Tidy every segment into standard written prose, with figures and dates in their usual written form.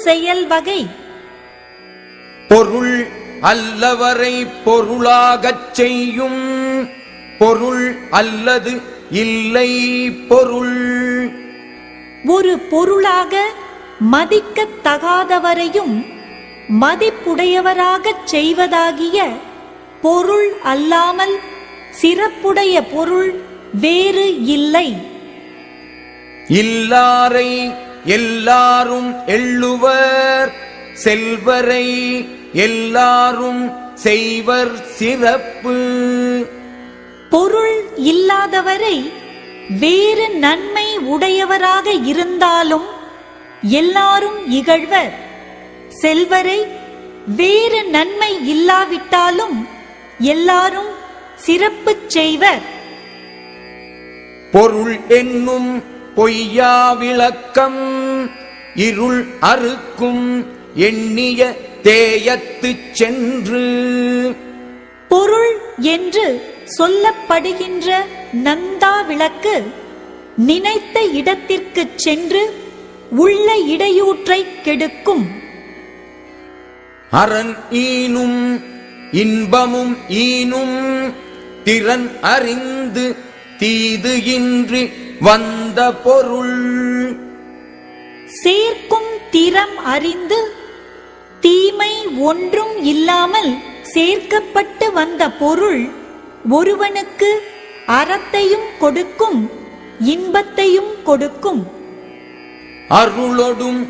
செயல் வகை. பொருள் அல்லவரை பொருளாகச் செய்யும் பொருள் அல்லது இல்லை பொருள். ஒரு பொருளாக மதிக்கத் தகாதவரையும் மதிப்புடையவராகச் செய்வதாகிய பொருள் அல்லாமல் சிறப்புடைய பொருள் வேறு இல்லை. இல்லாரை எல்லாரும் எள்ளுவர் செல்வரை எல்லாரும் செய்வர் சிறப்பு. பொருள் இல்லாதவரை வேறு நன்மை உடையவராக இருந்தாலும் எல்லாரும் இகழ்வர். செல்வரை வேறு நன்மை இல்லாவிட்டாலும் எல்லாரும் சிறப்பு செய்வர். பொருள் என்னும் பொய்யா விளக்கம் இருள் அறுக்கும் எண்ணிய தேயத்துச் சென்று. பொருள் என்று சொல்லப்படுகின்ற நந்தா விளக்கு நினைத்த இடத்திற்கு சென்று உள்ள இடையூற்றை கெடுக்கும். அரண் ஈனும் இன்பமும் ஈனும் திறன் அறிந்து தீது இன்றி வந்த பொருள். சேர்க்கும் திறம் அறிந்து தீமை ஒன்றும் இல்லாமல் சேர்க்கப்பட்டு வந்த பொருள் ஒருவனுக்கு அறத்தையும் கொடுக்கும் இன்பத்தையும் கொடுக்கும். அருளொடும்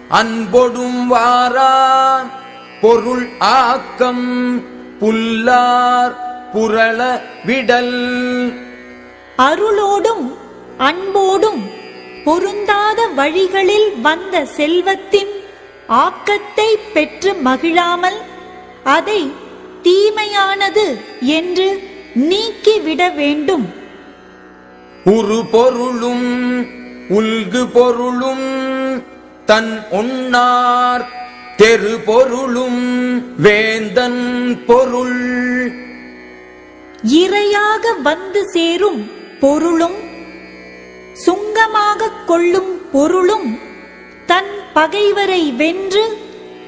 அன்பொடும் வாரா பொருள் ஆக்கம் புல்லார் புரள விடல். அருளோடும் அன்போடும் பொருந்தாத வழிகளில் வந்த செல்வத்தின் ஆக்கத்தை பெற்று மகிழாமல் அதை தீமையானது என்று நீக்கிவிட வேண்டும். உரு பொருளும் உல்கு பொருளும் தன் ஒன்னார் தெரு பொருளும் வேந்தன் பொருள். இறையாக வந்து சேரும் பொருளும் சுங்கமாக கொள்ளும் பொருளும் தன் பகைவரை வென்று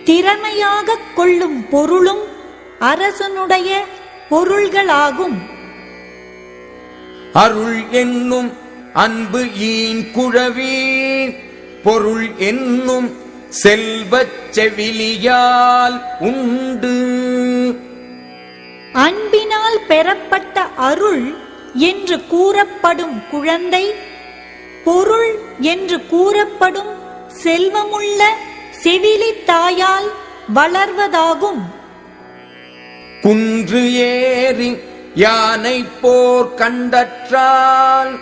திறமையாக கொள்ளும் பொருளும் அரசனுடைய பொருள்களாகும். அருள் என்னும் அன்பு ஈன் குழவி பொருள் என்னும் செல்வச் செவிலியால் உண்டு. அன்பினால் பெறப்பட்ட அருள் என்று கூறப்படும் குழந்தை பொருள் என்று கூறப்படும் செல்வமுள்ள செவிலி தாயால் வளர்வதாகும். குன்று ஏறி யானை போர் கண்டற்றால்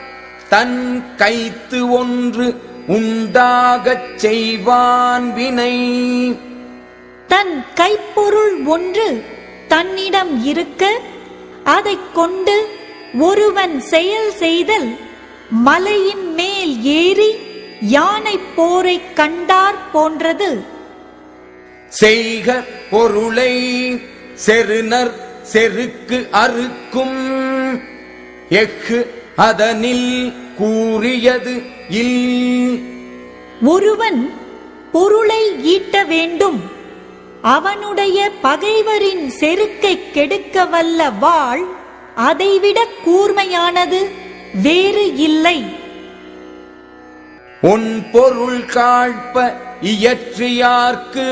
தன் கைத்து ஒன்று உண்டாகச் செய்வான் வினை. தன் கைப்பொருள் ஒன்று தன்னிடம் இருக்க அதைக் கொண்டு ஒருவன் செயல் செய்தல் மலையின் மேல் ஏறி யானை போரை கண்டார் போன்றது. செய்க பொருளை செருநர் செருக்கு அறுக்கும் எஃகு அதனில் கூறியது இல். ஒருவன் பொருளை ஈட்ட வேண்டும். அவனுடைய பகைவரின் செருக்கை கெடுக்க வல்ல வாள் அதைவிட கூர்மையானது வேறு இல்லை. உன் பொருள் காழ்ப்ப இயற்றியார்க்கு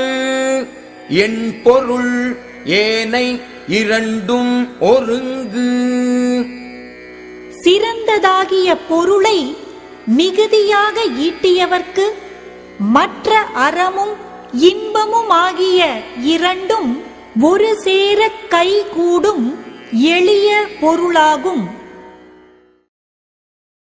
என் பொருள் ஏனை இரண்டும் ஒருங்கு. சிறந்ததாகிய பொருளை மிகுதியாக ஈட்டியவர்க்கு மற்ற அறமும் இன்பமும் ஆகிய இரண்டும் ஒரு சேர கைகூடும் எளிய பொருளாகும்.